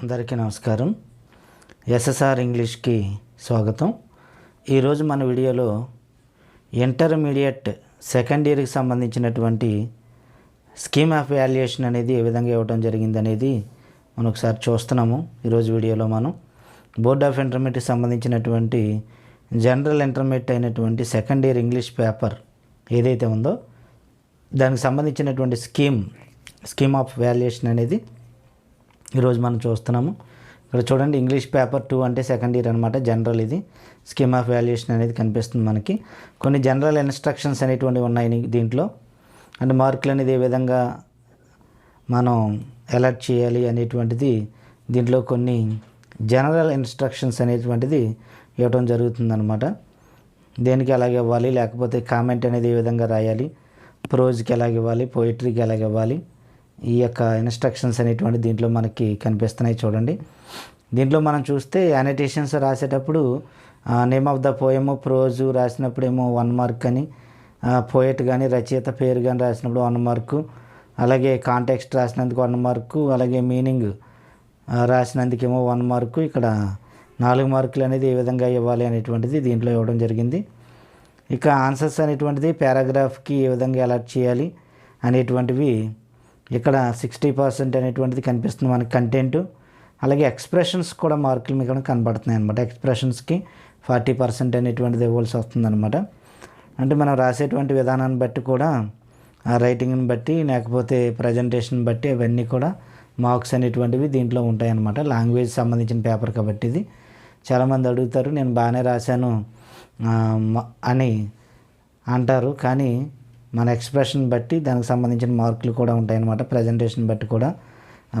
అందరికీ నమస్కారం. ఎస్ఎస్ఆర్ ఇంగ్లీష్కి స్వాగతం. ఈరోజు మన వీడియోలో ఇంటర్మీడియట్ సెకండ్ ఇయర్కి సంబంధించినటువంటి స్కీమ్ ఆఫ్ వాల్యుయేషన్ అనేది ఏ విధంగా ఇవ్వడం జరిగింది అనేది మనం ఒకసారి చూస్తున్నాము. ఈరోజు వీడియోలో మనం బోర్డ్ ఆఫ్ ఇంటర్మీడియట్కి సంబంధించినటువంటి జనరల్ ఇంటర్మీడియట్ అయినటువంటి సెకండ్ ఇయర్ ఇంగ్లీష్ పేపర్ ఏదైతే ఉందో దానికి సంబంధించినటువంటి స్కీమ్ ఆఫ్ వాల్యుయేషన్ అనేది ఈరోజు మనం చూస్తున్నాము. ఇక్కడ చూడండి, ఇంగ్లీష్ పేపర్ 2 అంటే సెకండ్ ఇయర్ అనమాట. జనరల్ ఇది స్కీమ్ ఆఫ్ వాల్యుయేషన్ అనేది కనిపిస్తుంది మనకి. కొన్ని జనరల్ ఇన్స్ట్రక్షన్స్ అనేటువంటివి ఉన్నాయి దీంట్లో. అంటే మార్కులు అనేది ఏ విధంగా మనం అలర్ట్ చేయాలి అనేటువంటిది దీంట్లో కొన్ని జనరల్ ఇన్స్ట్రక్షన్స్ అనేటువంటిది ఇవ్వడం జరుగుతుందన్నమాట. దేనికి ఎలాగ ఇవ్వాలి, లేకపోతే కామెంట్ అనేది ఏ విధంగా రాయాలి, ప్రోజ్కి ఎలాగ ఇవ్వాలి, పోయిటరీకి ఎలాగ ఇవ్వాలి, ఈ యొక్క ఇన్స్ట్రక్షన్స్ అనేటువంటి దీంట్లో మనకి కనిపిస్తున్నాయి. చూడండి, దీంట్లో మనం చూస్తే యానిటేషన్స్ రాసేటప్పుడు నేమ్ ఆఫ్ ద పోయము ప్రోజు రాసినప్పుడు ఏమో 1 మార్క్ అని, పోయట్ కానీ రచయిత పేరు కానీ రాసినప్పుడు 1 మార్కు, అలాగే కాంటెక్స్ట్ రాసినందుకు 1 మార్కు, అలాగే మీనింగ్ రాసినందుకేమో 1 మార్కు. ఇక్కడ 4 మార్కులు అనేది ఏ విధంగా ఇవ్వాలి అనేటువంటిది దీంట్లో ఇవ్వడం జరిగింది. ఇక ఆన్సర్స్ అనేటువంటిది పారాగ్రాఫ్కి ఏ విధంగా అలర్ట్ చేయాలి అనేటువంటివి ఇక్కడ 60% అనేటువంటిది కనిపిస్తుంది మనకి కంటెంట్. అలాగే ఎక్స్ప్రెషన్స్ కూడా మార్కులు మీకు కనబడుతున్నాయి అనమాట. ఎక్స్ప్రెషన్స్కి 40% అనేటువంటిది ఇవ్వాల్సి వస్తుంది అనమాట. అంటే మనం రాసేటువంటి విధానాన్ని బట్టి కూడా, ఆ రైటింగ్ని బట్టి, లేకపోతే ప్రజెంటేషన్ బట్టి అవన్నీ కూడా మార్క్స్ అనేటువంటివి దీంట్లో ఉంటాయన్నమాట. లాంగ్వేజ్ సంబంధించిన పేపర్ కాబట్టి ఇది చాలామంది అడుగుతారు, నేను బాగానే రాశాను అని అంటారు. కానీ మన ఎక్స్ప్రెషన్ బట్టి దానికి సంబంధించిన మార్కులు కూడా ఉంటాయన్నమాట. ప్రజెంటేషన్ బట్టి కూడా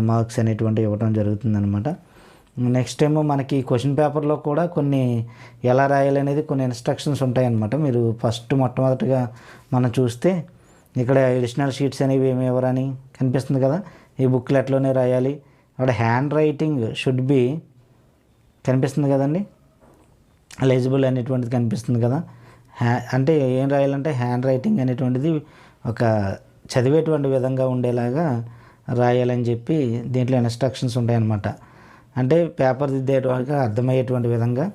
మార్క్స్ అనేటువంటివి ఇవ్వడం జరుగుతుందన్నమాట. నెక్స్ట్ ఏమో మనకి క్వశ్చన్ పేపర్లో కూడా కొన్ని ఎలా రాయాలి అనేది కొన్ని ఇన్స్ట్రక్షన్స్ ఉంటాయన్నమాట. మీరు మొట్టమొదటిగా మనం చూస్తే ఇక్కడ ఎడిషనల్ షీట్స్ అనేవి ఏమి ఎవరని కనిపిస్తుంది కదా, ఈ బుక్లెట్లోనే రాయాలి. అక్కడ హ్యాండ్ రైటింగ్ షుడ్ బి కనిపిస్తుంది కదండి, లెజిబుల్ అనేటువంటిది కనిపిస్తుంది కదా. అంటే ఏం రాయాలంటే హ్యాండ్ రైటింగ్ అనేటువంటిది ఒక చదివేటువంటి విధంగా ఉండేలాగా రాయాలని చెప్పి దీంట్లో ఇన్స్ట్రక్షన్స్ ఉంటాయన్నమాట. అంటే పేపర్ దిద్దేటువంటి అర్థమయ్యేటువంటి విధంగా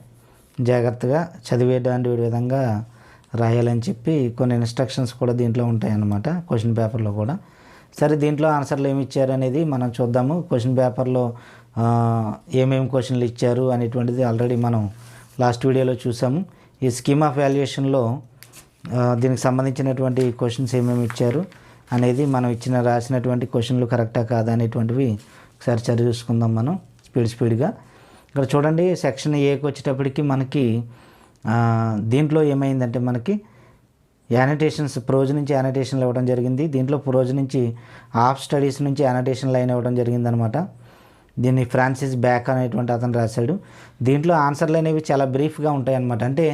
జాగ్రత్తగా చదివేటువంటి విధంగా రాయాలని చెప్పి కొన్ని ఇన్స్ట్రక్షన్స్ కూడా దీంట్లో ఉంటాయన్నమాట క్వశ్చన్ పేపర్లో కూడా. సరే, దీంట్లో ఆన్సర్లు ఏమి ఇచ్చారు అనేది మనం చూద్దాము. క్వశ్చన్ పేపర్లో ఏమేమి క్వశ్చన్లు ఇచ్చారు అనేటువంటిది ఆల్రెడీ మనం లాస్ట్ వీడియోలో చూసాము. ఈ స్కీమ్ ఆఫ్ వాల్యుయేషన్లో దీనికి సంబంధించినటువంటి క్వశ్చన్స్ ఏమేమి ఇచ్చారు అనేది మనం రాసినటువంటి క్వశ్చన్లు కరెక్టా కాదా అనేటువంటివి ఒకసారి చదివి చూసుకుందాం మనం స్పీడ్గా. ఇక్కడ చూడండి, సెక్షన్ ఏకి వచ్చేటప్పటికి మనకి దీంట్లో ఏమైందంటే మనకి యానిటేషన్స్ ప్రోజ్ నుంచి యానిటేషన్లు ఇవ్వడం జరిగింది. దీంట్లో ప్రోజ్ నుంచి హాఫ్ స్టడీస్ నుంచి యానిటేషన్ లైన్ ఇవ్వడం జరిగిందనమాట. దీన్ని ఫ్రాన్సిస్ బ్యాక్ అనేటువంటి అతను రాశాడు. దీంట్లో ఆన్సర్లు అనేవి చాలా బ్రీఫ్గా ఉంటాయన్నమాట. అంటే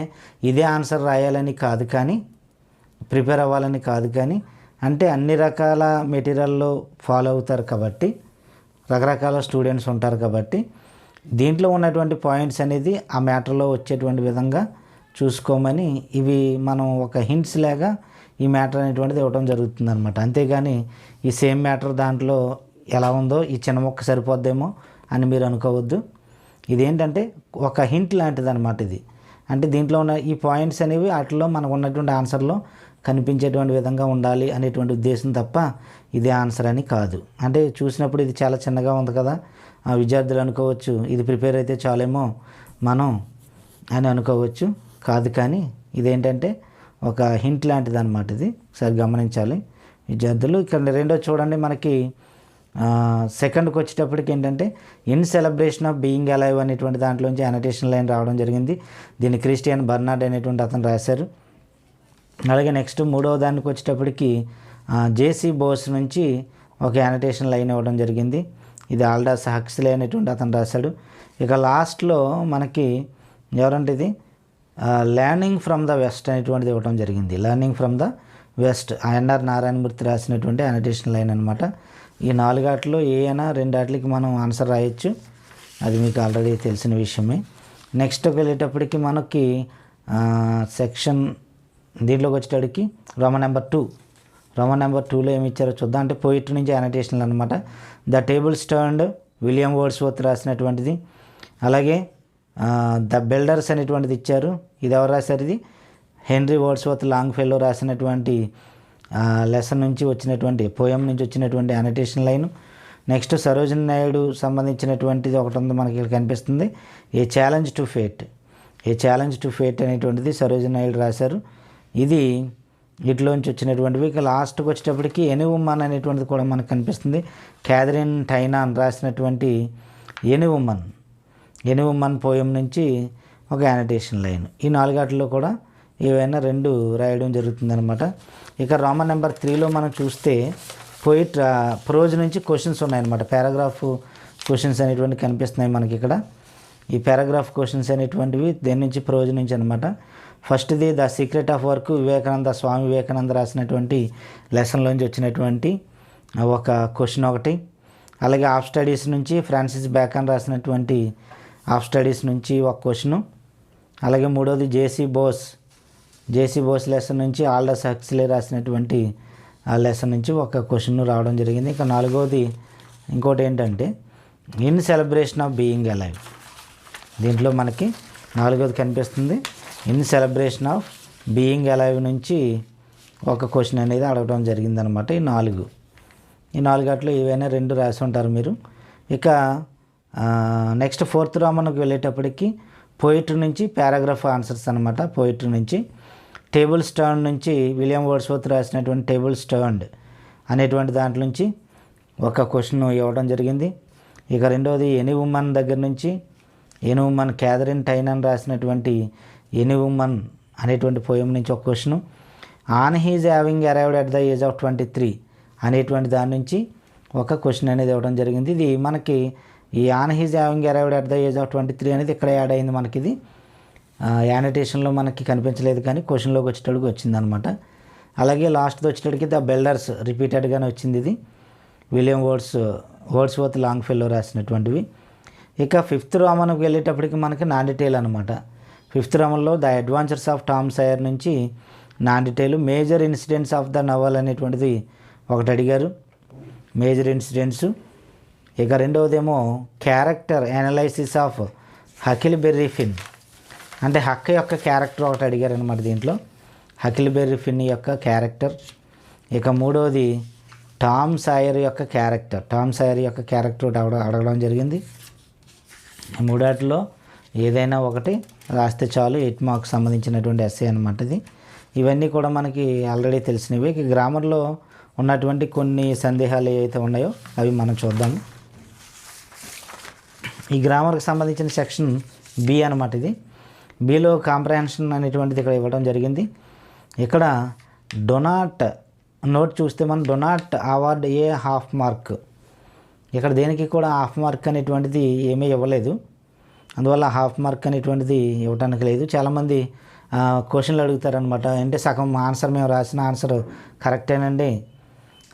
ఇదే ఆన్సర్ రాయాలని కాదు, కానీ ప్రిపేర్ అవ్వాలని కాదు, కానీ అంటే అన్ని రకాల మెటీరియల్లో ఫాలో అవుతారు కాబట్టి, రకరకాల స్టూడెంట్స్ ఉంటారు కాబట్టి దీంట్లో ఉన్నటువంటి పాయింట్స్ అనేది ఆ మ్యాటర్లో వచ్చేటువంటి విధంగా చూసుకోమని ఇవి మనం ఒక హింట్స్ లాగా ఈ మ్యాటర్ అనేటువంటిది ఇవ్వడం జరుగుతుంది అనమాట. అంతేగాని ఈ సేమ్ మ్యాటర్ దాంట్లో ఎలా ఉందో ఈ చిన్న మొక్క సరిపోద్దేమో అని మీరు అనుకోవద్దు. ఇదేంటంటే ఒక హింట్ లాంటిది అనమాట ఇది. అంటే దీంట్లో ఉన్న ఈ పాయింట్స్ అనేవి వాటిలో మనకు ఉన్నటువంటి ఆన్సర్లో కనిపించేటువంటి విధంగా ఉండాలి అనేటువంటి ఉద్దేశం తప్ప ఇదే ఆన్సర్ అని కాదు. అంటే చూసినప్పుడు ఇది చాలా చిన్నగా ఉంది కదా, విద్యార్థులు అనుకోవచ్చు ఇది ప్రిపేర్ అయితే చాలేమో మనం అని అనుకోవచ్చు. కాదు, కానీ ఇదేంటంటే ఒక హింట్ లాంటిది అనమాట. ఇది ఒకసారి గమనించాలి విద్యార్థులు. ఇక్కడ రెండో చూడండి, మనకి సెకండ్కి వచ్చేటప్పటికి ఏంటంటే in celebration of being alive అనేటువంటి దాంట్లోంచి యానిటేషన్ లైన్ రావడం జరిగింది. దీన్ని క్రిస్టియన్ బర్నార్డ్ అనేటువంటి అతను రాశారు. అలాగే నెక్స్ట్ మూడవ దానికి వచ్చేటప్పటికి జేసీ బోస్ నుంచి ఒక యానిటేషన్ లైన్ ఇవ్వడం జరిగింది. ఇది ఆల్డాస్ హక్స్లీ అనేటువంటి అతను రాశాడు. ఇక లాస్ట్లో మనకి ఎవరంటే ఇది లెర్నింగ్ ఫ్రమ్ ద వెస్ట్ అనేటువంటిది ఇవ్వడం జరిగింది. Learning from the west NR Narayanamurthy రాసినటువంటి యానిటేషన్ లైన్ అనమాట. ఈ 4 ఆటల్లో ఏ అయినా 2 ఆటలకి మనం ఆన్సర్ రాయొచ్చు, అది మీకు ఆల్రెడీ తెలిసిన విషయమే. నెక్స్ట్ వెళ్ళేటప్పటికి మనకి సెక్షన్ దీంట్లోకి వచ్చేటప్పటికి రోమన్ నెంబర్ 2 రోమన్ నెంబర్ 2లో ఏమి ఇచ్చారో చూద్దాం. అంటే పోయిటరీ నుంచి యానిటేషన్లు అనమాట. The tables turned William Wordsworth రాసినటువంటిది. అలాగే ద బిల్డర్స్ అనేటువంటిది ఇచ్చారు. ఇది ఎవరు రాశారు? ఇది హెన్రీ వర్డ్స్వర్త్ లాంగ్ఫెల్లో రాసినటువంటి లెసన్ నుంచి వచ్చినటువంటి పోయం నుంచి వచ్చినటువంటి annotation line. Next Sarojini Naidu సంబంధించినటువంటిది ఒకటి ఉంది మనకి ఇక్కడ కనిపిస్తుంది, ఏ ఛాలెంజ్ టు ఫేట్ అనేటువంటిది సరోజిని నాయుడు రాశారు. ఇది వీటిలోంచి వచ్చినటువంటివి. ఇక లాస్ట్కి వచ్చేటప్పటికి ఎనీ ఉమ్మన్ అనేటువంటిది కూడా మనకు కనిపిస్తుంది. క్యాథరిన్ టైనాన్ రాసినటువంటి ఎనీ ఉమ్మన్ పోయం నుంచి ఒక యానిటేషన్ లైన్. ఈ 4 కూడా ఏవైనా 2 రాయడం జరుగుతుందన్నమాట. ఇక రోమన్ నెంబర్ 3లో మనం చూస్తే ప్రోజ్ నుంచి క్వశ్చన్స్ ఉన్నాయన్నమాట. పారాగ్రాఫ్ క్వశ్చన్స్ అనేటువంటి కనిపిస్తున్నాయి మనకి ఇక్కడ. ఈ పారాగ్రాఫ్ క్వశ్చన్స్ అనేటువంటివి దేని నుంచి? ప్రోజ్ నుంచి అనమాట. ఫస్ట్ది the secret of work, Swami Vivekananda రాసినటువంటి లెసన్లోంచి వచ్చినటువంటి ఒక క్వశ్చన్ ఒకటి. అలాగే ఆఫ్ స్టడీస్ నుంచి ఫ్రాన్సిస్ బ్యాకన్ రాసినటువంటి ఆఫ్ స్టడీస్ నుంచి ఒక క్వశ్చను. అలాగే మూడోది జేసీ బోస్ లెసన్ నుంచి ఆల్డస్ హక్స్లీ రాసినటువంటి ఆ లెసన్ నుంచి ఒక క్వశ్చన్ రావడం జరిగింది. ఇక 4వది ఇంకోటి ఏంటంటే in celebration of being alive. దీంట్లో మనకి 4వది కనిపిస్తుంది. In celebration of being alive నుంచి ఒక క్వశ్చన్ అనేది అడగడం జరిగిందనమాట. ఈ 4 ఏవైనా 2 రాసి ఉంటారు మీరు. ఇక నెక్స్ట్ 4th రోమన్కి వెళ్ళేటప్పటికి పోయిట్రీ నుంచి పారాగ్రాఫ్ ఆన్సర్స్ అనమాట. పోయిట్రీ నుంచి టేబుల్ స్టాండ్ నుంచి విలియం వర్డ్స్వర్త్ రాసినటువంటి టేబుల్ స్టాండ్ అనేటువంటి దాంట్లో నుంచి ఒక క్వశ్చన్ ఇవ్వడం జరిగింది. ఇక 2వది ఎనీ ఉమ్మన్ దగ్గర నుంచి క్యాథరిన్ టైనాన్ రాసినటువంటి ఎనీ ఉమ్మన్ అనేటువంటి పోయం నుంచి ఒక question. On his having arrived at the age of 23 అనేటువంటి దాని నుంచి ఒక క్వశ్చన్ అనేది ఇవ్వడం జరిగింది. ఇది మనకి ఈ on his having arrived at the age of 23 అనేది ఇక్కడ యాడ్ అయింది మనకి. ఇది యానిటేషన్లో మనకి కనిపించలేదు కానీ క్వశ్చన్లోకి వచ్చేటప్పటికి వచ్చిందనమాట. అలాగే లాస్ట్ది వచ్చేటప్పటికి ద బిల్డర్స్ రిపీటెడ్గానే వచ్చింది. ఇది విలియం వర్డ్స్వర్త్ లాంగ్ఫెల్లో రాసినటువంటివి. ఇక 5th రోమన్కి వెళ్ళేటప్పటికి మనకి నాన్ డీటెయిల్ అనమాట. 5th రోమన్లో the adventures of Tom Sawyer నుంచి non detail. Major incidents of the novel అనేటువంటిది ఒకటి అడిగారు, మేజర్ ఇన్సిడెంట్స్. ఇక 2వదేమో character analysis of Huckleberry Finn, అంటే హక్ యొక్క క్యారెక్టర్ ఒకటి అడిగారు అనమాట దీంట్లో, హకిల్బెర్రీ ఫిన్ యొక్క క్యారెక్టర్. ఇక 3వది టామ్ సాయర్ యొక్క క్యారెక్టర్ అడగడం జరిగింది. 3 ఏదైనా ఒకటి రాస్తే చాలు, 8 మార్క్స్ సంబంధించినటువంటి ఎస్సే అనమాట ఇది. ఇవన్నీ కూడా మనకి ఆల్రెడీ తెలిసినవి. ఇక గ్రామర్లో ఉన్నటువంటి కొన్ని సందేహాలు ఏవైతే ఉన్నాయో అవి మనం చూద్దాము. ఈ గ్రామర్కి సంబంధించిన సెక్షన్ బి అనమాట. ఇది బిలో కాంప్రహెన్షన్ అనేటువంటిది ఇక్కడ ఇవ్వడం జరిగింది. ఇక్కడ డొనాట్ నోట్ చూస్తే మనం డొనాట్ అవార్డ్ ఏ హాఫ్ మార్క్, ఇక్కడ దేనికి కూడా హాఫ్ మార్క్ అనేటువంటిది ఏమీ ఇవ్వలేదు, అందువల్ల హాఫ్ మార్క్ అనేటువంటిది ఇవ్వడానికి లేదు. చాలామంది క్వశ్చన్లు అడుగుతారనమాట, అంటే సగం ఆన్సర్ మేము రాసిన ఆన్సర్ కరెక్టేనండి,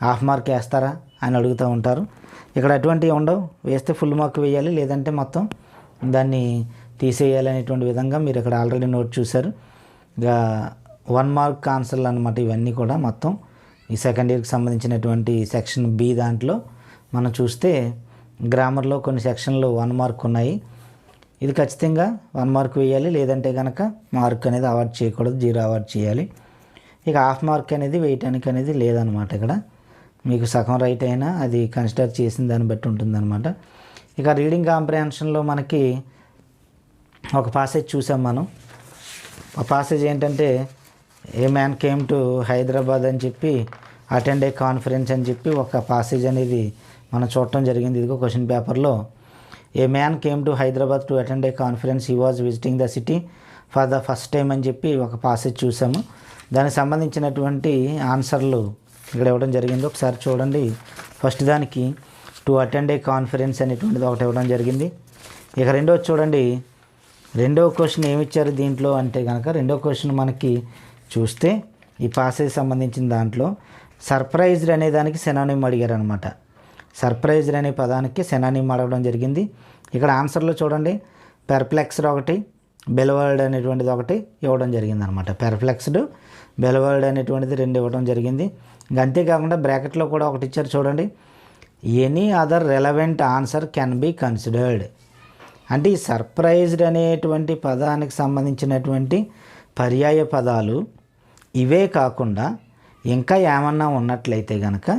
హాఫ్ మార్క్ వేస్తారా అని అడుగుతూ ఉంటారు. ఇక్కడ అటువంటివి ఉండవు, వేస్తే ఫుల్ మార్క్ వేయాలి, లేదంటే మొత్తం దాన్ని తీసేయాలి అనేటువంటి విధంగా మీరు ఇక్కడ ఆల్రెడీ నోట్ చూశారు. ఇక 1 మార్క్ ఆన్సర్లు అనమాట ఇవన్నీ కూడా. మొత్తం ఈ సెకండ్ ఇయర్కి సంబంధించినటువంటి సెక్షన్ బి దాంట్లో మనం చూస్తే గ్రామర్లో కొన్ని సెక్షన్లు 1 మార్క్ ఉన్నాయి. ఇది ఖచ్చితంగా 1 మార్క్ వేయాలి, లేదంటే కనుక మార్క్ అనేది అవార్డ్ చేయకూడదు, 0 అవార్డ్ చేయాలి. ఇక హాఫ్ మార్క్ అనేది వేయటానికి అనేది లేదనమాట. ఇక్కడ మీకు సగం రైట్ అయినా అది కన్సిడర్ చేసిన దాన్ని బట్టి ఉంటుందన్నమాట. ఇక రీడింగ్ కాంప్రహెన్షన్లో మనకి ఒక పాసేజ్ చూసాం మనం. ఆ పాసేజ్ ఏంటంటే ఏ మ్యాన్ కేమ్ టు హైదరాబాద్ అని చెప్పి అటెండ్ ఏ కాన్ఫరెన్స్ అని చెప్పి ఒక పాసేజ్ అనేది మనం చూడటం జరిగింది. ఇదిగో క్వశ్చన్ పేపర్లో ఏ man came to Hyderabad to attend A conference, he was visiting the city for the first time అని చెప్పి ఒక పాసేజ్ చూసాము. దానికి సంబంధించినటువంటి ఆన్సర్లు ఇక్కడ ఇవ్వడం జరిగింది. ఒకసారి చూడండి. ఫస్ట్ దానికి టు అటెండ్ ఏ కాన్ఫరెన్స్ అనేటువంటిది ఒకటి ఇవ్వడం జరిగింది. ఇక రెండోది చూడండి, రెండో క్వశ్చన్ ఏమి ఇచ్చారు దీంట్లో అంటే కనుక, రెండో క్వశ్చన్ మనకి చూస్తే ఈ పాసేజ్ సంబంధించిన దాంట్లో సర్ప్రైజ్డ్ అనే దానికి సెనానిమ్ అడిగారు అనమాట. సర్ప్రైజ్డ్ అనే పదానికి సెనానిమ్ అడగడం జరిగింది. ఇక్కడ ఆన్సర్లో చూడండి, పెర్ప్లెక్స్డ్ ఒకటి, బెలవర్డ్ అనేటువంటిది ఒకటి ఇవ్వడం జరిగింది అనమాట. పెర్ప్లెక్స్డ్, బెలవర్డ్ అనేటువంటిది 2 ఇవ్వడం జరిగింది. ఇంకా అంతేకాకుండా బ్రాకెట్లో కూడా ఒకటి ఇచ్చారు చూడండి, any other relevant answer can be considered. అంటే ఈ సర్ప్రైజ్డ్ అనేటువంటి పదానికి సంబంధించినటువంటి పర్యాయ పదాలు ఇవే కాకుండా ఇంకా ఏమన్నా ఉన్నట్లయితే కనుక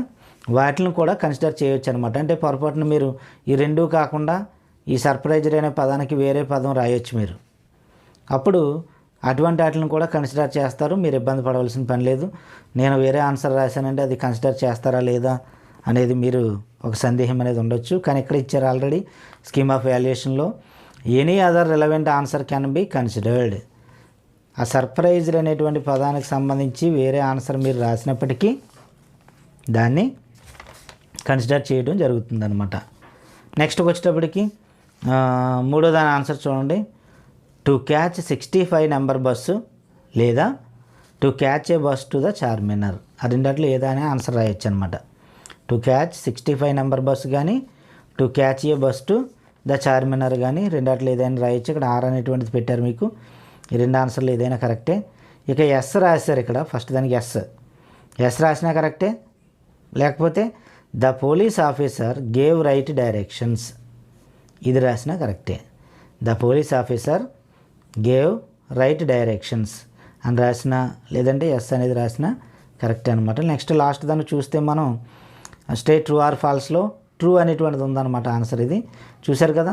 వాటిని కూడా కన్సిడర్ చేయొచ్చు అనమాట. అంటే పొరపాటున మీరు ఈ రెండూ కాకుండా ఈ సర్ప్రైజ్డ్ అనే పదానికి వేరే పదం రాయొచ్చు మీరు. అప్పుడు అటువంటి వాటిని కూడా కన్సిడర్ చేస్తారు. మీరు ఇబ్బంది పడవలసిన పని లేదు. నేను వేరే ఆన్సర్ రాశానంటే అది కన్సిడర్ చేస్తారా లేదా అనేది మీరు ఒక సందేహం అనేది ఉండొచ్చు. కానీ ఇక్కడ ఇచ్చారు ఆల్రెడీ స్కీమ్ ఆఫ్ వాల్యుయేషన్లో any other relevant answer can be considered. ఆ సర్ప్రైజ్డ్ అనేటువంటి పదానికి సంబంధించి వేరే ఆన్సర్ మీరు రాసినప్పటికీ దాన్ని కన్సిడర్ చేయడం జరుగుతుందన్నమాట. నెక్స్ట్కి వచ్చేటప్పటికి మూడో దాని ఆన్సర్ చూడండి. టు క్యాచ్ 65 నెంబర్ బస్సు లేదా to catch A bus to the Charminar. ఆ రెండిట్లో ఏదైనా ఆన్సర్ రాయొచ్చు అనమాట. టు క్యాచ్ 65 నెంబర్ బస్సు కానీ to catch A bus to the Charminar కానీ రెండిట్లో ఏదైనా రాయొచ్చు. ఇక్కడ ఆర్ అనేటువంటిది పెట్టారు మీకు. ఈ రెండు ఆన్సర్లు ఏదైనా కరెక్టే. ఇక ఎస్ రాశారు ఇక్కడ. ఫస్ట్ దానికి ఎస్ రాసినా కరెక్టే. లేకపోతే the police officer gave right directions, ఇది రాసినా కరెక్టే. The police officer gave right directions అని రాసిన లేదంటే ఎస్ అనేది రాసిన కరెక్టే అనమాట. నెక్స్ట్ లాస్ట్ దాన్ని చూస్తే మనం స్టేట్ ట్రూ ఆర్ ఫాల్స్లో ట్రూ అనేటువంటిది ఉందన్నమాట ఆన్సర్. ఇది చూశారు కదా,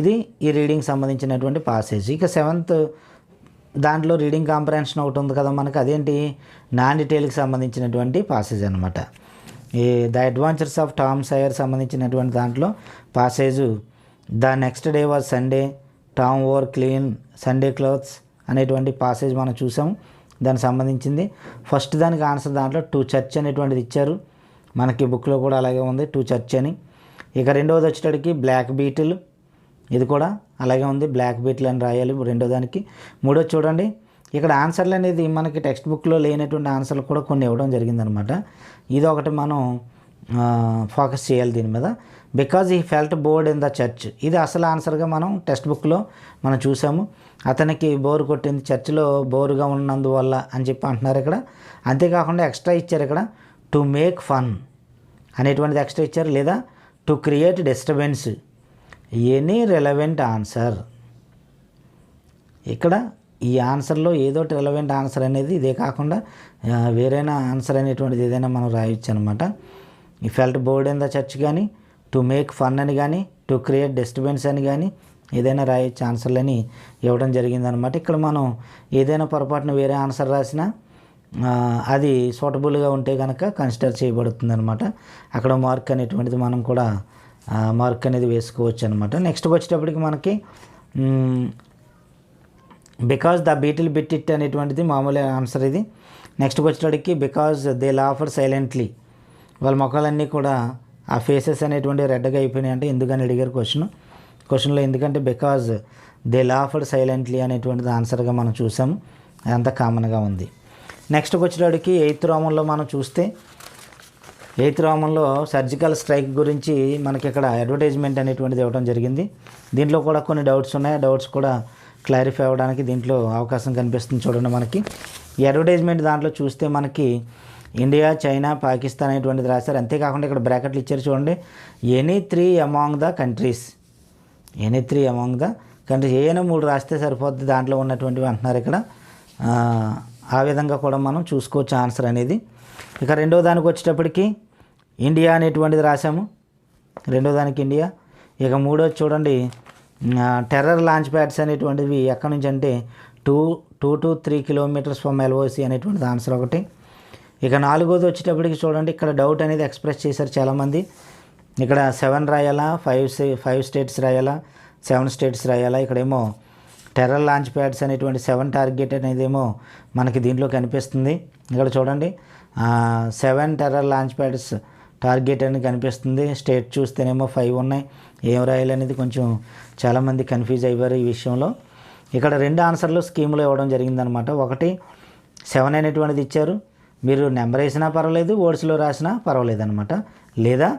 ఇది ఈ రీడింగ్ సంబంధించినటువంటి పాసేజ్. ఇక 7th దాంట్లో రీడింగ్ కాంప్రహెన్షన్ ఒకటి ఉంది కదా మనకు, అదేంటి నాన్ డీటెయిల్కి సంబంధించినటువంటి పాసేజ్ అనమాట. ఈ the adventures of Tom Sawyer సంబంధించినటువంటి దాంట్లో passage the next day was Sunday, Tom wore clean Sunday clothes అనేటువంటి పాసేజ్ మనం చూసాం. దానికి సంబంధించింది ఫస్ట్ దానికి ఆన్సర్ దాంట్లో టు చర్చ్ అనేటువంటిది ఇచ్చారు మనకి, బుక్లో కూడా అలాగే ఉంది టు చర్చ్ అని. ఇక రెండవది వచ్చేటడికి బ్లాక్ బీటిల్, ఇది కూడా అలాగే ఉంది బ్లాక్ బీటిల్ అని రాయాలి రెండో దానికి. మూడోది చూడండి, ఇక్కడ ఆన్సర్లు అనేది మనకి టెక్స్ట్ బుక్లో లేనటువంటి ఆన్సర్లు కూడా కొన్ని ఇవ్వడం జరిగిందనమాట. ఇది ఒకటి మనం ఫోకస్ చేయాలి దీని మీద. బికాజ్ ఈ felt board in the church, ఇది అసలు ఆన్సర్గా మనం టెక్స్ట్ బుక్లో మనం చూసాము. అతనికి బోరు కొట్టింది, చర్చిలో బోరుగా ఉన్నందువల్ల అని చెప్పి అంటున్నారు ఇక్కడ. అంతేకాకుండా ఎక్స్ట్రా ఇచ్చారు ఇక్కడ టు మేక్ ఫన్ అనేటువంటిది ఎక్స్ట్రా ఇచ్చారు, లేదా to create disturbance. Any relevant answer, ఇక్కడ ఈ ఆన్సర్లో ఏదో రెలవెంట్ ఆన్సర్ అనేది ఇదే కాకుండా వేరేనా ఆన్సర్ అనేటువంటిది ఏదైనా మనం రాయొచ్చు అనమాట. ఈ felt board in the church కానీ టు మేక్ ఫన్ అని కానీ టు క్రియేట్ డిస్టర్బెన్స్ అని కానీ ఏదైనా రాయొచ్చు ఆన్సర్లని ఇవ్వడం జరిగిందనమాట. ఇక్కడ మనం ఏదైనా పొరపాటున వేరే ఆన్సర్ రాసినా అది సూటబుల్గా ఉంటే కనుక కన్సిడర్ చేయబడుతుంది అనమాట. అక్కడ మార్క్ అనేటువంటిది మనం కూడా మార్క్ అనేది వేసుకోవచ్చు అనమాట. నెక్స్ట్ వచ్చేటప్పటికి మనకి because the beetle bit it అనేటువంటిది మామూలు ఆన్సర్ ఇది. నెక్స్ట్కి వచ్చేటప్పటికి బికాజ్ దే లాఫర్ సైలెంట్లీ, వాళ్ళ మొక్కలన్నీ కూడా ఆ ఫేసెస్ అనేటువంటి రెడ్గా అయిపోయినాయి అంటే ఎందుకని అడిగారు క్వశ్చన్లో. ఎందుకంటే బికాజ్ దే లాఫర్డ్ సైలెంట్లీ అనేటువంటిది ఆన్సర్గా మనం చూసాము, అదంతా కామన్గా ఉంది. నెక్స్ట్కి వచ్చేటప్పటికి 8th రోమంలో మనం చూస్తే 8th రోమంలో సర్జికల్ స్ట్రైక్ గురించి మనకి ఇక్కడ అడ్వర్టైజ్మెంట్ అనేటువంటిది ఇవ్వడం జరిగింది. దీంట్లో కూడా కొన్ని డౌట్స్ ఉన్నాయి, డౌట్స్ కూడా క్లారిఫై అవ్వడానికి దీంట్లో అవకాశం కనిపిస్తుంది. చూడండి మనకి ఈ అడ్వర్టైజ్మెంట్ దాంట్లో చూస్తే మనకి ఇండియా, చైనా, పాకిస్తాన్ అనేటువంటిది రాశారు. అంతేకాకుండా ఇక్కడ బ్రాకెట్లు ఇచ్చారు చూడండి. Any 3 among the countries, any 3 among the countries, ఏమైనా 3 రాస్తే సరిపోద్ది దాంట్లో ఉన్నటువంటివి అంటున్నారు ఇక్కడ. ఆ విధంగా కూడా మనం చూసుకోవచ్చు ఆన్సర్ అనేది. ఇక రెండో దానికి వచ్చేటప్పటికి ఇండియా అనేటువంటిది రాసాము, రెండో దానికి ఇండియా. ఇక మూడోది చూడండి, టెర్రర్ లాంచ్ ప్యాడ్స్ అనేటువంటివి ఎక్కడి నుంచి అంటే 2 to 3 kilometers ఫ్రమ్ LOC అనేటువంటిది ఆన్సర్ ఒకటి. ఇక నాలుగోది వచ్చేటప్పటికి చూడండి, ఇక్కడ డౌట్ అనేది ఎక్స్ప్రెస్ చేశారు చాలామంది. ఇక్కడ 7 రాయాలా, 5 స్టేట్స్ రాయాలా, 7 స్టేట్స్ రాయాలా. ఇక్కడేమో టెర్రర్ లాంచ్ ప్యాడ్స్ అనేటువంటి 7 టార్గెట్ అనేదేమో మనకి దీంట్లో కనిపిస్తుంది. ఇక్కడ చూడండి 7 టెర్రర్ లాంచ్ ప్యాడ్స్ టార్గెట్ అని కనిపిస్తుంది. స్టేట్ చూస్తేనేమో 5 ఉన్నాయి. ఏం రాయాలనేది కొంచెం చాలామంది కన్ఫ్యూజ్ అయ్యారు ఈ విషయంలో. ఇక్కడ 2 ఆన్సర్లు స్కీమ్లో ఇవ్వడం జరిగిందనమాట. ఒకటి 7 అనేటువంటిది ఇచ్చారు, మీరు నెంబర్ వేసినా పర్వాలేదు, వర్డ్స్లో రాసినా పర్వాలేదు అనమాట. లేదా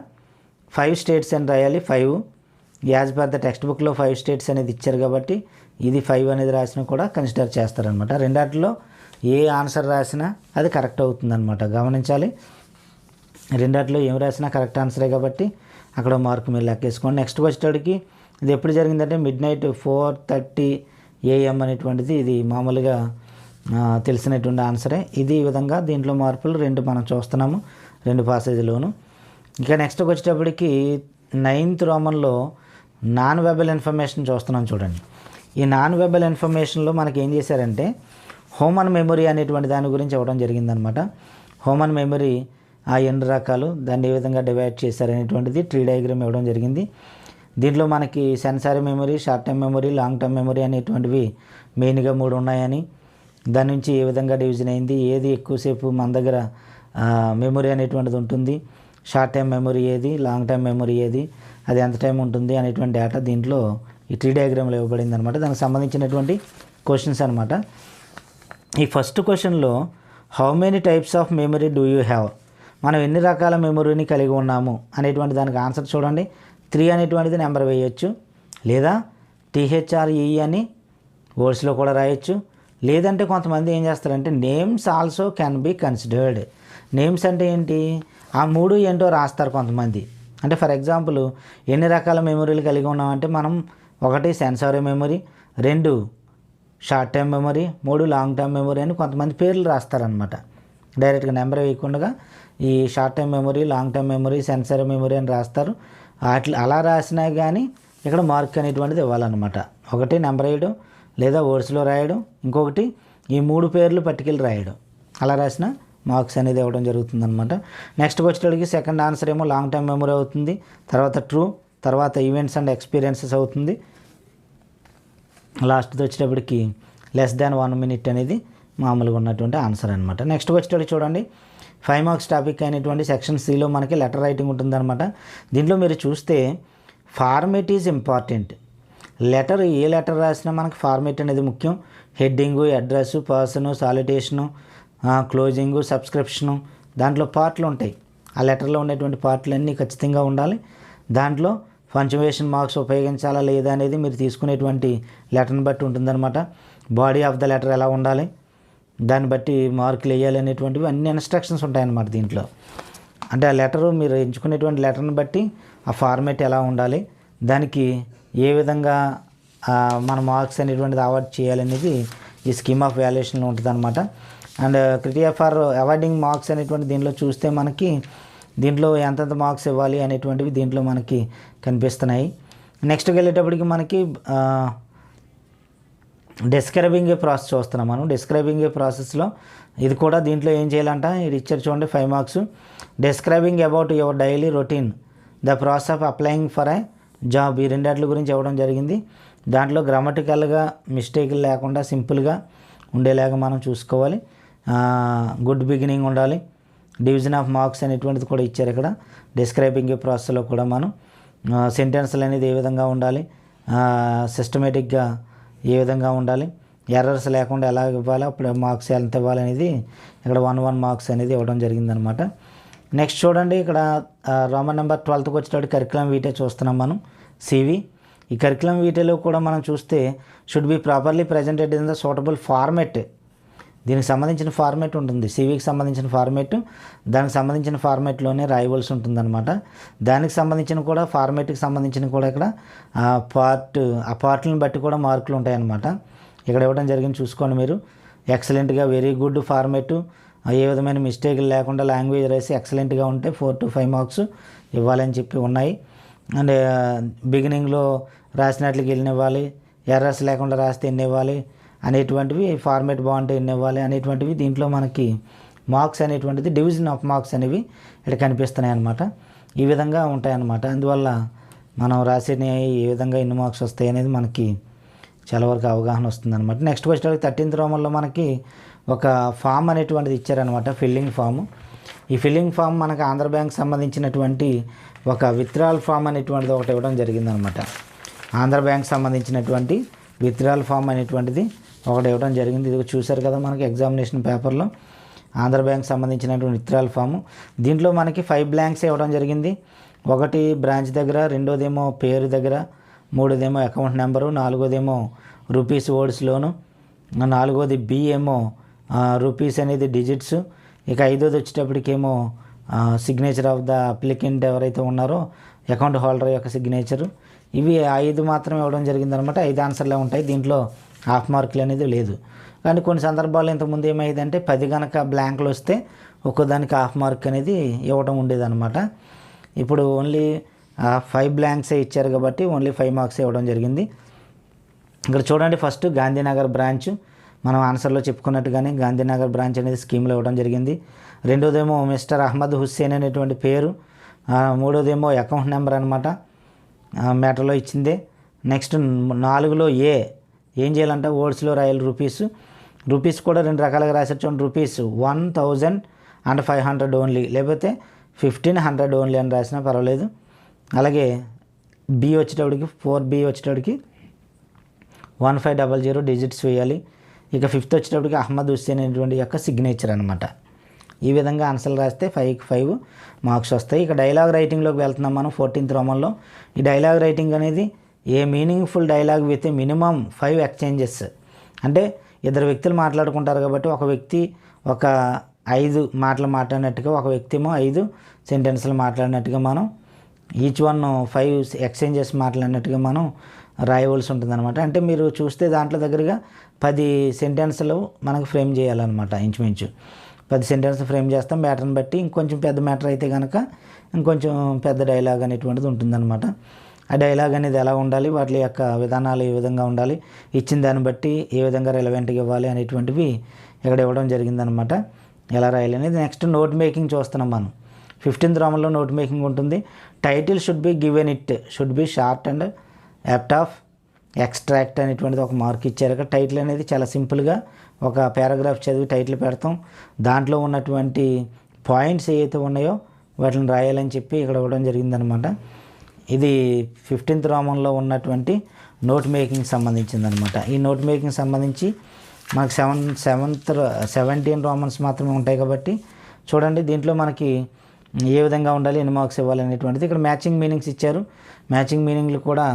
5 స్టేట్స్ అని రాయాలి. 5 యాజ్ పర్ ద టెక్స్ట్ బుక్లో 5 స్టేట్స్ అనేది ఇచ్చారు కాబట్టి ఇది 5 అనేది రాసినా కూడా కన్సిడర్ చేస్తారనమాట. రెండాటిలో ఏ ఆన్సర్ రాసినా అది కరెక్ట్ అవుతుందన్నమాట. గమనించాలి, రెండాటిలో ఏం రాసినా కరెక్ట్ ఆన్సరే కాబట్టి అక్కడ మార్క్ మీరు లెక్కేసుకోండి. నెక్స్ట్ వచ్చేటప్పటికి ఇది ఎప్పుడు జరిగిందంటే మిడ్నైట్ 4:30 AM అనేటువంటిది ఇది మామూలుగా తెలిసినటువంటి ఆన్సరే. ఇది ఈ విధంగా దీంట్లో మార్పులు 2 మనం చూస్తున్నాము 2 పాసేజ్లోను. ఇక నెక్స్ట్ వచ్చేటప్పటికి 9th రోమన్లో నాన్ వెబల్ ఇన్ఫర్మేషన్ చూస్తున్నాం చూడండి. ఈ నాన్ వెబల్ ఇన్ఫర్మేషన్లో మనకి ఏం చేశారంటే హ్యూమన్ మెమరీ అనేటువంటి దాని గురించి ఇవ్వడం జరిగిందనమాట. హ్యూమన్ మెమరీ ఆ 8 రకాలు, దాన్ని ఏ విధంగా డివైడ్ చేశారనేటువంటిది ట్రీ డయాగ్రామ్ ఇవ్వడం జరిగింది. దీంట్లో మనకి sensory memory, short term memory, long term memory అనేటువంటివి మెయిన్గా 3 ఉన్నాయని, దాని నుంచి ఏ విధంగా డివిజన్ అయింది, ఏది ఎక్కువసేపు మన దగ్గర మెమరీ అనేటువంటిది ఉంటుంది, షార్ట్ టైం మెమరీ ఏది, లాంగ్ టైం మెమరీ ఏది, అది ఎంత టైం ఉంటుంది అనేటువంటి డేటా దీంట్లో ఈ ట్రీ డయాగ్రామ్లో ఇవ్వబడింది అనమాట. దానికి సంబంధించినటువంటి క్వశ్చన్స్ అనమాట. ఈ ఫస్ట్ క్వశ్చన్లో how many types of memory do you have, మనం ఎన్ని రకాల మెమరీని కలిగి ఉన్నాము అనేటువంటి దానికి ఆన్సర్ చూడండి. 3 అనేటువంటిది నెంబర్ వేయచ్చు, లేదా THRE అని వర్డ్స్లో కూడా రాయొచ్చు, లేదంటే కొంతమంది ఏం చేస్తారంటే names also can be considered. Names అంటే ఏంటి, ఆ 3 ఏంటో రాస్తారు కొంతమంది. అంటే ఫర్ ఎగ్జాంపుల్ ఎన్ని రకాల మెమరీలు కలిగి ఉన్నామంటే మనం 1 sensory memory, 2 short time memory, 3 long time memory అని కొంతమంది పేర్లు రాస్తారనమాట. డైరెక్ట్గా నెంబర్ వేయకుండా ఈ short time memory, long time memory, sensory memory అని రాస్తారు. అలా రాసినా కానీ ఇక్కడ మార్క్ అనేటువంటిది ఇవ్వాలన్నమాట. 1 నెంబర్ వేయడం, లేదా వర్డ్స్లో రాయడం, ఇంకొకటి ఈ 3 పేర్లు పట్టుకెళ్ళి రాయడం, అలా రాసిన మార్క్స్ అనేది ఇవ్వడం జరుగుతుందన్నమాట. నెక్స్ట్ వచ్చేటప్పటికి సెకండ్ ఆన్సర్ ఏమో లాంగ్ టైం మెమరీ అవుతుంది, తర్వాత ట్రూ, తర్వాత ఈవెంట్స్ అండ్ ఎక్స్పీరియన్సెస్ అవుతుంది, లాస్ట్ది వచ్చేటప్పటికి లెస్ దాన్ 1 minute అనేది మామూలుగా ఉన్నటువంటి ఆన్సర్ అనమాట. నెక్స్ట్ వచ్చేటప్పటికి చూడండి 5 marks టాపిక్ అయినటువంటి సెక్షన్ Cలో మనకి లెటర్ రైటింగ్ ఉంటుందన్నమాట. దీంట్లో మీరు చూస్తే format is important. Letter A letter రాసినా మనకి ఫార్మేట్ అనేది ముఖ్యం. హెడ్డింగు, అడ్రస్, పర్సను, సాలిటేషను, క్లోజింగు, సబ్స్క్రిప్షను, దాంట్లో పార్ట్లు ఉంటాయి. ఆ లెటర్లో ఉండేటువంటి పార్ట్లు అన్నీ ఖచ్చితంగా ఉండాలి. దాంట్లో పంక్చువేషన్ మార్క్స్ ఉపయోగించాలా లేదా అనేది మీరు తీసుకునేటువంటి లెటర్ని బట్టి ఉంటుందన్నమాట. బాడీ ఆఫ్ ద లెటర్ ఎలా ఉండాలి, దాన్ని బట్టి మార్కులు వేయాలి అనేటువంటివి అన్ని ఇన్స్ట్రక్షన్స్ ఉంటాయన్నమాట దీంట్లో. అంటే ఆ లెటరు మీరు ఎంచుకునేటువంటి లెటర్ని బట్టి ఆ ఫార్మేట్ ఎలా ఉండాలి, దానికి ఏ విధంగా మన మార్క్స్ అనేటువంటిది అవార్డ్ చేయాలనేది ఈ స్కీమ్ ఆఫ్ వాల్యుయేషన్లో ఉంటుంది అనమాట. And criteria for awarding marks అనేటువంటి దీంట్లో చూస్తే మనకి దీంట్లో ఎంతెంత మార్క్స్ ఇవ్వాలి అనేటువంటివి దీంట్లో మనకి కనిపిస్తున్నాయి. నెక్స్ట్కి వెళ్ళేటప్పటికి మనకి డిస్క్రైబింగ్ ఏ ప్రాసెస్ చూస్తున్నాం మనం. డిస్క్రైబింగ్ ఏ ప్రాసెస్లో ఇది కూడా దీంట్లో ఏం చేయాలంట, ఇది ఇచ్చారు చూడండి 5 marks. Describing about your daily routine, the process of applying for a job, ఈ 2 గురించి ఇవ్వడం జరిగింది. దాంట్లో గ్రామటికల్గా మిస్టేక్లు లేకుండా సింపుల్గా ఉండేలాగా మనం చూసుకోవాలి. గుడ్ బిగినింగ్ ఉండాలి. డివిజన్ ఆఫ్ మార్క్స్ అనేటువంటిది కూడా ఇచ్చారు ఇక్కడ. డిస్క్రైబింగ్ ఏ ప్రాసెస్లో కూడా మనం సెంటెన్స్లు అనేది ఏ విధంగా ఉండాలి, సిస్టమేటిక్గా ఏ విధంగా ఉండాలి, ఎర్రర్స్ లేకుండా ఎలా ఇవ్వాలి, అప్పుడు మార్క్స్ ఎంత ఇవ్వాలి అనేది ఇక్కడ 1 marks అనేది ఇవ్వడం జరిగిందనమాట. నెక్స్ట్ చూడండి ఇక్కడ రోమన్ నెంబర్ 12కి వచ్చేటప్పుడు కరికులం వీటే చూస్తున్నాం మనం. CV ఈ కరికులం వీటేలో కూడా మనం చూస్తే should be properly presented in the suitable format. దీనికి సంబంధించిన ఫార్మేట్ ఉంటుంది, CVకి సంబంధించిన ఫార్మేట్, దానికి సంబంధించిన ఫార్మేట్లోనే రాయవలసి ఉంటుందన్నమాట. దానికి సంబంధించిన కూడా ఫార్మేట్కి సంబంధించిన కూడా ఇక్కడ ఆ పార్ట్లను బట్టి కూడా మార్కులు ఉంటాయన్నమాట. ఇక్కడ ఇవ్వడం జరిగింది చూసుకోండి మీరు. ఎక్సలెంట్గా, వెరీ గుడ్ ఫార్మేటు, ఏ విధమైన మిస్టేక్లు లేకుండా లాంగ్వేజ్ రాసి ఎక్సలెంట్గా ఉంటే 4 to 5 marks ఇవ్వాలని చెప్పి ఉన్నాయి. అండ్ బిగినింగ్లో రాసినట్లకి ఎన్ని ఇవ్వాలి, ఎర్రర్స్ లేకుండా రాస్తే ఎన్ని ఇవ్వాలి అనేటువంటివి, ఫార్మేట్ బాగుంటే ఎన్ని ఇవ్వాలి అనేటువంటివి దీంట్లో మనకి మార్క్స్ అనేటువంటిది డివిజన్ ఆఫ్ మార్క్స్ అనేవి ఇక్కడ కనిపిస్తున్నాయి అన్నమాట. ఈ విధంగా ఉంటాయన్నమాట. అందువల్ల మనం రాసేవి ఏ విధంగా ఎన్ని మార్క్స్ వస్తాయి అనేది మనకి చాలా వరకు అవగాహన వస్తుందన్నమాట. నెక్స్ట్ వచ్చేటప్పుడు 13th రోమన్లో మనకి ఒక ఫామ్ అనేటువంటిది ఇచ్చారనమాట, ఫిల్లింగ్ ఫామ్. ఈ ఫిల్లింగ్ ఫామ్ మనకి ఆంధ్ర బ్యాంక్ సంబంధించినటువంటి ఒక విత్డ్రాల్ ఫామ్ అనేటువంటిది ఒకటి ఇవ్వడం జరిగిందనమాట. ఆంధ్ర బ్యాంక్ సంబంధించినటువంటి విత్డ్రాల్ ఫామ్ అనేటువంటిది ఒకటి ఇవ్వడం జరిగింది. ఇది చూశారు కదా మనకి ఎగ్జామినేషన్ పేపర్లో ఆంధ్ర బ్యాంక్ సంబంధించినటువంటి విత్డ్రాల్ ఫాము. దీంట్లో మనకి 5 blanks ఇవ్వడం జరిగింది. 1 బ్రాంచ్ దగ్గర, 2ేమో పేరు దగ్గర, 3ేమో అకౌంట్ నెంబరు, 4ేమో రూపీస్ వర్డ్స్లోను, 4ది B ఏమో రూపీస్ అనేది డిజిట్స్, ఇక 5ది వచ్చేటప్పటికేమో సిగ్నేచర్ ఆఫ్ ద అప్లికెంట్ ఎవరైతే ఉన్నారో అకౌంట్ హోల్డర్ యొక్క సిగ్నేచరు, ఇవి 5 మాత్రం ఇవ్వడం జరిగిందనమాట. 5 ఆన్సర్లే ఉంటాయి, దీంట్లో హాఫ్ మార్కులు అనేది లేదు. కానీ కొన్ని సందర్భాల్లో ఇంతకుముందు ఏమైందంటే 10 కనుక బ్లాంక్లు వస్తే ఒక్కోదానికి హాఫ్ మార్క్ అనేది ఇవ్వడం ఉండేదన్నమాట. ఇప్పుడు ఓన్లీ 5 బ్లాంక్సే ఇచ్చారు కాబట్టి ఓన్లీ 5 మార్క్స్ ఇవ్వడం జరిగింది. ఇక్కడ చూడండి, ఫస్ట్ గాంధీనగర్ బ్రాంచ్ మనం ఆన్సర్లో చెప్పుకున్నట్టుగానే గాంధీనగర్ బ్రాంచ్ అనేది స్కీమ్లో ఇవ్వడం జరిగింది. రెండోదేమో మిస్టర్ అహ్మద్ హుస్సేన్ అనేటువంటి పేరు, మూడోదేమో అకౌంట్ నెంబర్ అనమాట, మ్యాటర్లో ఇచ్చిందే. నెక్స్ట్ 4లో ఏం చేయాలంటే ఓడ్స్లో రాయాలి రూపీస్ కూడా 2 రకాలుగా రాశారు చూడండి. రూపీస్ 1,500 ఓన్లీ, లేకపోతే 1,500 ఓన్లీ అని రాసినా పర్వాలేదు. అలాగే బి వచ్చేటప్పటికి 4B వచ్చేటప్పటికి 1500 డిజిట్స్ వేయాలి. ఇక 5th వచ్చేటప్పటికి అహ్మద్ హుస్సేన్ అనేటువంటి యొక్క సిగ్నేచర్ అనమాట. ఈ విధంగా ఆన్సర్లు రాస్తే 5కి 5 మార్క్స్ వస్తాయి. ఇక డైలాగ్ రైటింగ్లోకి వెళ్తున్నాం మనం 14th రోమన్లో. ఈ డైలాగ్ రైటింగ్ అనేది ఏ meaningful dialogue with minimum 5 exchanges, అంటే 2 వ్యక్తులు మాట్లాడుకుంటారు కాబట్టి ఒక వ్యక్తి ఒక 5 మాటలు మాట్లాడినట్టుగా, ఒక వ్యక్తి ఏమో 5 సెంటెన్స్లు మాట్లాడినట్టుగా మనం ఈచ్ వన్ 5 ఎక్స్చేంజెస్ మాట్లాడినట్టుగా మనం రాయవలసి ఉంటుందన్నమాట. అంటే మీరు చూస్తే దాంట్లో దగ్గరగా 10 సెంటెన్స్లు మనకు ఫ్రేమ్ చేయాలన్నమాట. ఇంచుమించు 10 సెంటెన్స్లు ఫ్రేమ్ చేస్తాం. మ్యాటర్ని బట్టి ఇంకొంచెం పెద్ద మ్యాటర్ అయితే కనుక ఇంకొంచెం పెద్ద డైలాగ్ అనేటువంటిది ఉంటుందన్నమాట. ఆ డైలాగ్ అనేది ఎలా ఉండాలి, వాటి యొక్క విధానాలు ఏ విధంగా ఉండాలి, ఇచ్చిన దాన్ని బట్టి ఏ విధంగా రిలవెంట్గా ఇవ్వాలి అనేటువంటివి ఇక్కడ ఇవ్వడం జరిగిందనమాట. ఎలా రాయాలి అనేది. నెక్స్ట్ నోట్ మేకింగ్ చూస్తున్నాం మనం. 15th రోమన్లో నోట్ మేకింగ్ ఉంటుంది. Title should be given, it should be short and apt of extract అనేటువంటిది ఒక మార్క్ ఇచ్చారు. ఇక్కడ టైటిల్ అనేది చాలా సింపుల్గా ఒక పారాగ్రాఫ్ చదివి టైటిల్ పెడతాం. దాంట్లో ఉన్నటువంటి పాయింట్స్ ఏవైతే ఉన్నాయో వాటిని రాయాలని చెప్పి ఇక్కడ ఇవ్వడం జరిగిందనమాట. ఇది 15th రోమన్లో ఉన్నటువంటి నోట్ మేకింగ్ సంబంధించిందనమాట. ఈ నోట్ మేకింగ్ సంబంధించి మనకు 17 రోమన్స్ మాత్రమే ఉంటాయి కాబట్టి చూడండి, దీంట్లో మనకి ఏ విధంగా ఉండాలి, ఎన్ని మార్క్స్ ఇవ్వాలి అనేటువంటిది. ఇక్కడ మ్యాచింగ్ మీనింగ్స్ ఇచ్చారు. మ్యాచింగ్ మీనింగ్లు కూడా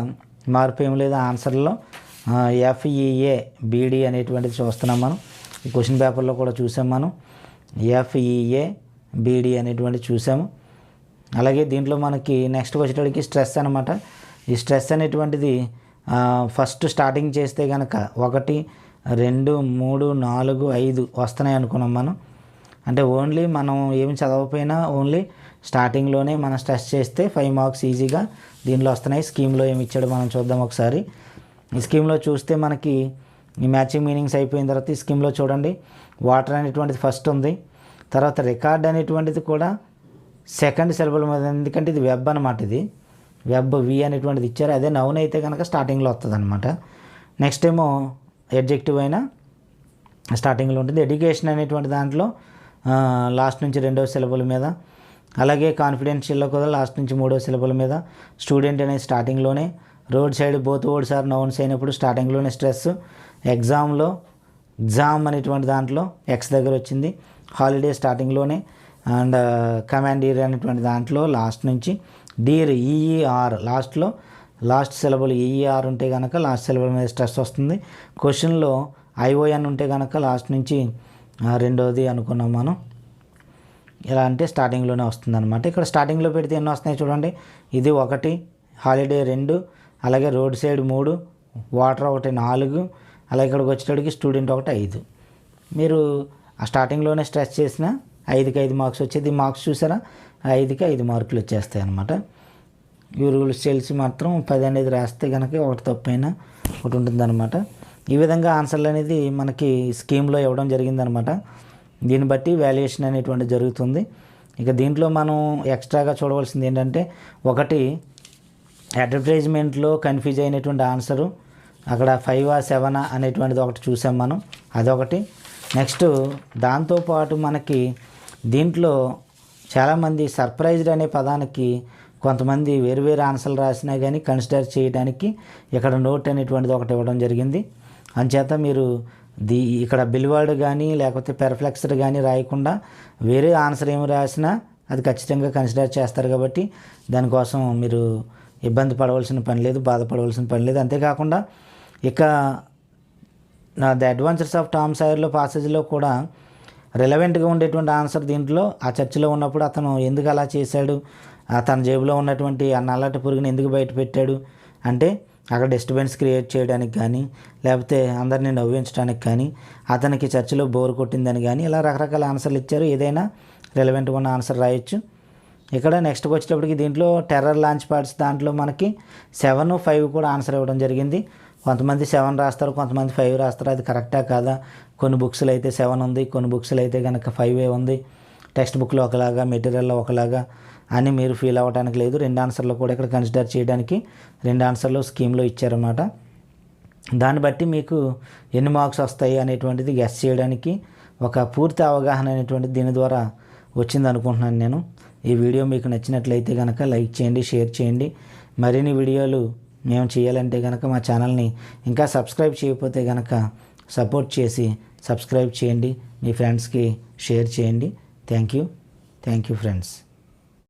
మార్పు ఏం లేదు ఆన్సర్లో. FEA BD అనేటువంటిది చూస్తున్నాం మనం. ఈ క్వశ్చన్ పేపర్లో కూడా చూసాం మనం. FEA BD అనేటువంటిది చూసాము. అలాగే దీంట్లో మనకి నెక్స్ట్ వచ్చేటప్పటికి స్ట్రెస్ అనమాట. ఈ స్ట్రెస్ అనేటువంటిది ఫస్ట్ స్టార్టింగ్ చేస్తే కనుక 1, 2, 3, 4, 5 వస్తున్నాయి అనుకున్నాం మనం. అంటే ఓన్లీ మనం ఏమి చదవకపోయినా ఓన్లీ స్టార్టింగ్లోనే మనం స్ట్రెస్ చేస్తే 5 మార్క్స్ ఈజీగా దీనిలో వస్తున్నాయి. స్కీమ్లో ఏమి ఇచ్చాడో మనం చూద్దాం ఒకసారి. ఈ స్కీమ్లో చూస్తే మనకి ఈ మ్యాచింగ్ మీనింగ్స్ అయిపోయిన తర్వాత ఈ స్కీమ్లో చూడండి, వాటర్ అనేటువంటిది ఫస్ట్ ఉంది. తర్వాత రికార్డ్ అనేటువంటిది కూడా సెకండ్ సిలబుల్ మీద, ఎందుకంటే ఇది వెబ్ అనమాట. ఇది వెబ్ వి అనేటువంటిది ఇచ్చారు. అదే నౌన్ అయితే కనుక స్టార్టింగ్లో వస్తుంది అనమాట. నెక్స్ట్ ఏమో ఎడ్జెక్టివ్ అయినా స్టార్టింగ్లో ఉంటుంది. ఎడ్యుకేషన్ అనేటువంటి దాంట్లో లాస్ట్ నుంచి 2వ సిలబుల్ మీద, అలాగే కాన్ఫిడెన్షియల్లో కూడా లాస్ట్ నుంచి 3వ సిలబుల్ మీద. స్టూడెంట్ అనేది స్టార్టింగ్లోనే. Road side both words are nouns అయినప్పుడు స్టార్టింగ్లోనే స్ట్రెస్. ఎగ్జామ్ అనేటువంటి దాంట్లో ఎక్స్ దగ్గర వచ్చింది. హాలిడే స్టార్టింగ్లోనే. అండ్ కమాండీర్ అనేటువంటి దాంట్లో లాస్ట్ నుంచి. డీర్ EER లాస్ట్లో, లాస్ట్ సిలబుల్ EER ఉంటే కనుక లాస్ట్ సిలబుల్ మీద స్ట్రెస్ వస్తుంది. క్వశ్చన్లో ION ఉంటే కనుక లాస్ట్ నుంచి 2వది అనుకున్నాం మనం. ఎలా అంటే స్టార్టింగ్లోనే వస్తుందన్నమాట. ఇక్కడ స్టార్టింగ్లో పెడితే ఎన్ని వస్తున్నాయి చూడండి. ఇది 1, హాలిడే 2, అలాగే రోడ్ సైడ్ 3, వాటర్ 1, 4, అలాగే ఇక్కడికి వచ్చేటప్పటికి స్టూడెంట్ 1, 5. మీరు ఆ స్టార్టింగ్లోనే స్ట్రెస్ చేసిన 5కి 5 మార్క్స్ వచ్చేది. మార్క్స్ చూసారా, 5కి 5 మార్కులు వచ్చేస్తాయి అన్నమాట. ఈ రూల్స్ తెలిసి మాత్రం 10 అనేది రాస్తే కనుక ఒకటి తప్పైనా ఒకటి ఉంటుందన్నమాట. ఈ విధంగా ఆన్సర్లు అనేది మనకి స్కీమ్లో ఇవ్వడం జరిగిందనమాట. దీన్ని బట్టి వాల్యుయేషన్ అనేటువంటి జరుగుతుంది. ఇక దీంట్లో మనం ఎక్స్ట్రాగా చూడవలసింది ఏంటంటే, ఒకటి అడ్వర్టైజ్మెంట్లో కన్ఫ్యూజ్ అయినటువంటి ఆన్సరు అక్కడ 5 7 అనేటువంటిది ఒకటి చూసాం మనం, అదొకటి. నెక్స్ట్ దాంతోపాటు మనకి దీంట్లో చాలామంది సర్ప్రైజ్డ్ అనే పదానికి కొంతమంది వేరు ఆన్సర్లు రాసినా కానీ కన్సిడర్ చేయడానికి ఇక్కడ నోట్ అనేటువంటిది ఒకటి ఇవ్వడం జరిగింది. అంచేత మీరు ఇక్కడ బిల్వర్డ్ కానీ లేకపోతే పెర్ఫ్లెక్స్డ్ కానీ రాయకుండా వేరే ఆన్సర్ ఏమి రాసినా అది ఖచ్చితంగా కన్సిడర్ చేస్తారు. కాబట్టి దానికోసం మీరు ఇబ్బంది పడవలసిన పని లేదు, బాధపడవలసిన పని లేదు. అంతేకాకుండా ఇక ది అడ్వెంచర్స్ ఆఫ్ టామ్ సాయర్లో పాసేజ్లో కూడా రిలవెంట్గా ఉండేటువంటి ఆన్సర్ దీంట్లో ఆ చర్చిలో ఉన్నప్పుడు అతను ఎందుకు అలా చేశాడు, తన జేబులో ఉన్నటువంటి ఆ నల్లటి పురుగుని ఎందుకు బయట పెట్టాడు అంటే అక్కడ డిస్టర్బెన్స్ క్రియేట్ చేయడానికి కానీ, లేకపోతే అందరినీ నవ్వించడానికి కానీ, అతనికి చర్చిలో బోర్ కొట్టిందని కానీ, ఇలా రకరకాల ఆన్సర్లు ఇచ్చారు. ఏదైనా రిలవెంట్గా ఉన్న ఆన్సర్ రాయొచ్చు. ఇక్కడ నెక్స్ట్కి వచ్చేటప్పటికి దీంట్లో టెర్రర్ లాంచ్ ప్యాడ్స్ దాంట్లో మనకి 7, 5 కూడా ఆన్సర్ ఇవ్వడం జరిగింది. కొంతమంది 7 రాస్తారు, కొంతమంది 5 రాస్తారు. అది కరెక్టా కాదా? కొన్ని బుక్స్లో అయితే 7 ఉంది, కొన్ని బుక్స్లో అయితే కనుక 5 ఉంది. టెక్స్ట్ బుక్లో ఒకలాగా, మెటీరియల్లో ఒకలాగా అని మీరు ఫీల్ అవ్వడానికి లేదు. 2 ఆన్సర్లు కూడా ఇక్కడ కన్సిడర్ చేయడానికి 2 ఆన్సర్లు స్కీమ్లో ఇచ్చారన్నమాట. దాన్ని బట్టి మీకు ఎన్ని మార్క్స్ వస్తాయి అనేటువంటిది గెస్ చేయడానికి ఒక పూర్తి అవగాహన అనేటువంటిది దీని ద్వారా వచ్చింది అనుకుంటున్నాను నేను. ఈ వీడియో మీకు నచ్చినట్లయితే కనుక లైక్ చేయండి, షేర్ చేయండి. మరిన్ని వీడియోలు మేము చేయాలంటే కనుక మా ఛానల్ని ఇంకా సబ్స్క్రైబ్ చేయకపోతే కనుక సపోర్ట్ చేసి సబ్స్క్రైబ్ చేయండి. మీ ఫ్రెండ్స్కి షేర్ చేయండి. Thank you friends.